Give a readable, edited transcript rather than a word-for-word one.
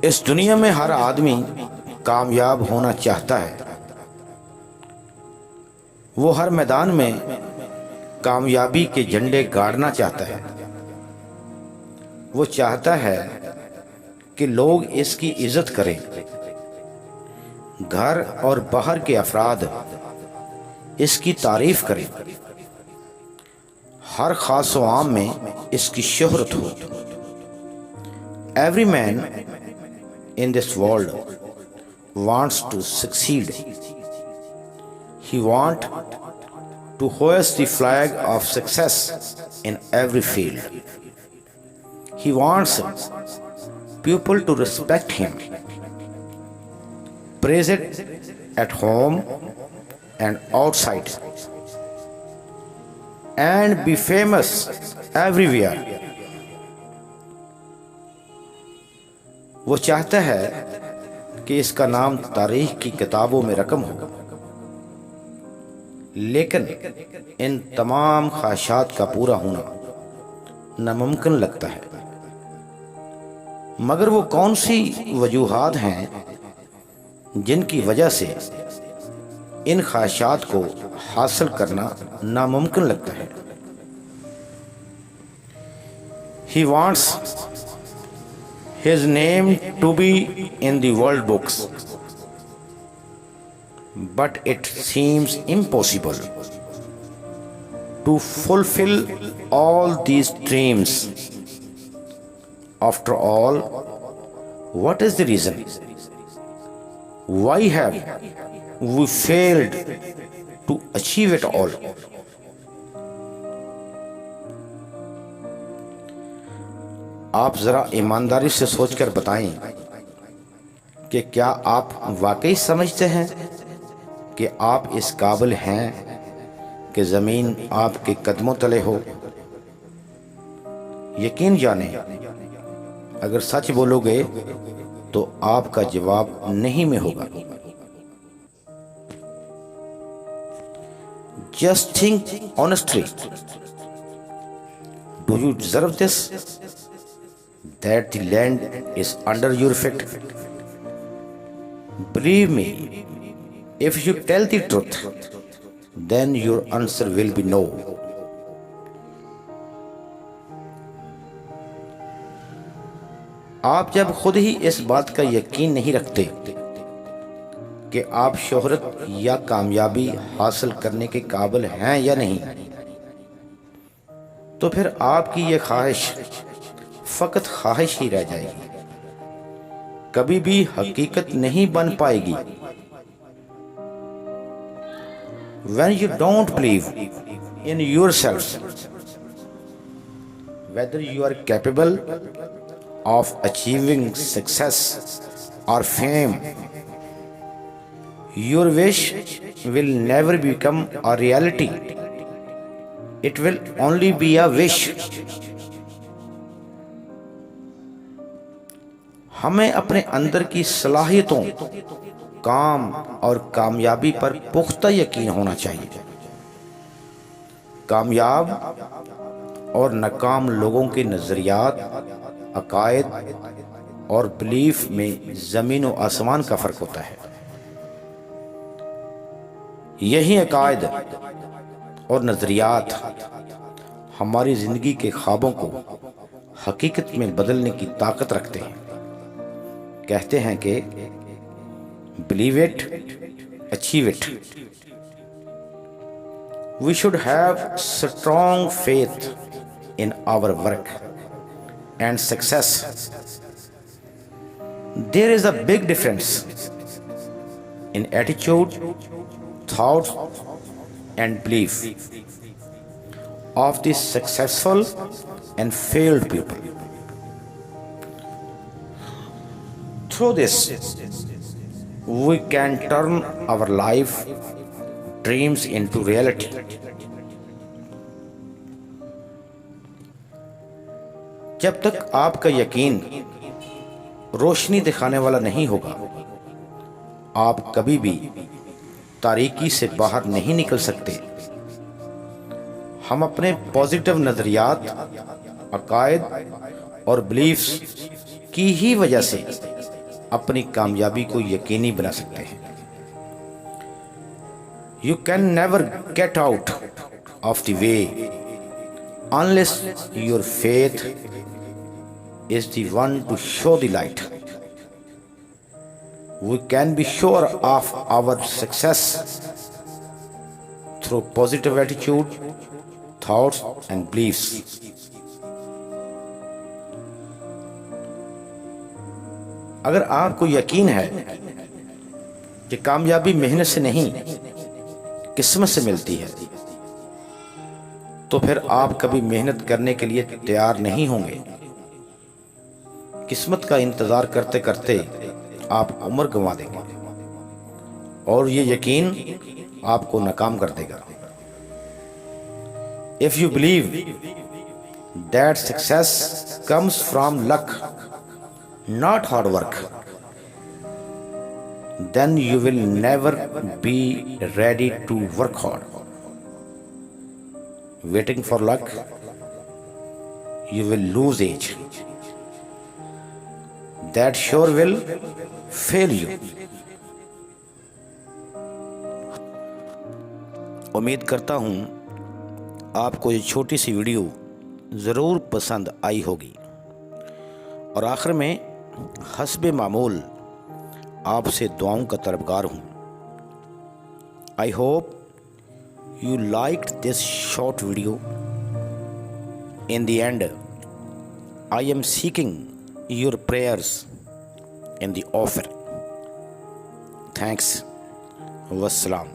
इस दुनिया में हर आदमी कामयाब होना चाहता है। वो हर मैदान में कामयाबी के झंडे गाड़ना चाहता है। वो चाहता है कि लोग इसकी इज्जत करें। घर और बाहर के अफराद इसकी तारीफ करें। हर खास व आम में इसकी शोहरत हो। Every man in this world wants to succeed. He wants to hoist the flag of success in every field. He wants people to respect him, praise it at home and outside, and be famous everywhere. वो चाहता है कि इसका नाम तारीख की किताबों में रकम हो। लेकिन इन तमाम ख्वाहिशात का पूरा होना नामुमकिन लगता है। मगर वो कौन सी वजूहात हैं जिनकी वजह से इन ख्वाहिशात को हासिल करना नामुमकिन लगता है? He wants his name to be in the world books, but it seems impossible to fulfill all these dreams. After all, what is the reason? Why have we failed to achieve it all? आप ज़रा ईमानदारी से सोचकर बताएं कि क्या आप वाकई समझते हैं कि आप इस काबिल हैं कि ज़मीन आपके कदमों तले हो? यकीन जाने, अगर सच बोलोगे तो आपका जवाब नहीं में होगा। Just think honestly. Do you deserve this? That the land is under your feet? Believe me, if you tell the truth, then your answer will be no. आप जब खुद ही इस बात का यकीन नहीं रखते कि आप शोहरत या कामयाबी हासिल करने के काबिल हैं या नहीं, तो फिर आपकी ये ख्वाहिश फकत ख्वाहिश ही रह जाएगी, कभी भी हकीकत नहीं बन पाएगी। When you don't believe in yourself, whether you are capable of achieving success or fame, your wish will never become a reality. It will only be a wish. हमें अपने अंदर की सलाहियतों, काम और कामयाबी पर पुख्ता यकीन होना चाहिए। कामयाब और नाकाम लोगों के नज़रियात, अकायद और बिलीफ में ज़मीन व आसमान का फ़र्क होता है। यही अकायद और नज़रियात हमारी ज़िंदगी के ख्वाबों को हकीकत में बदलने की ताकत रखते हैं। कहते हैं कि believe it, achieve it. We should have strong faith in our work and success. There is a big difference in attitude, thoughts and belief of the successful and failed people. Through this, we can turn our life dreams into reality. जब तक आपका यकीन रोशनी दिखाने वाला नहीं होगा, आप कभी भी तारीकी से बाहर नहीं निकल सकते। हम अपने पॉजिटिव नज़रियात, अकायद और बिलीफ्स की ही वजह से अपनी कामयाबी को यकीनी बना सकते हैं। You can never get out of the way unless your faith is the one to show the light. We can be sure of our success through positive attitude, thoughts and beliefs. अगर आपको यकीन है कि कामयाबी मेहनत से नहीं किस्मत से मिलती है, तो फिर आप कभी मेहनत करने के लिए तैयार नहीं होंगे। किस्मत का इंतजार करते करते आप उम्र गंवा देंगे और ये यकीन आपको नाकाम कर देगा। If you believe that success comes from luck not hard work, then you will never be ready to work hard. Waiting for luck, you will lose age. That sure will fail you. उम्मीद करता हूँ आपको ये छोटी सी video ज़रूर पसंद आई होगी। और आखिर में हस्बे मामूल आपसे दुआओं का तलबगार हूँ। I hope you liked this short video. In the end, I am seeking your prayers in the offer. Thanks. Wassalam.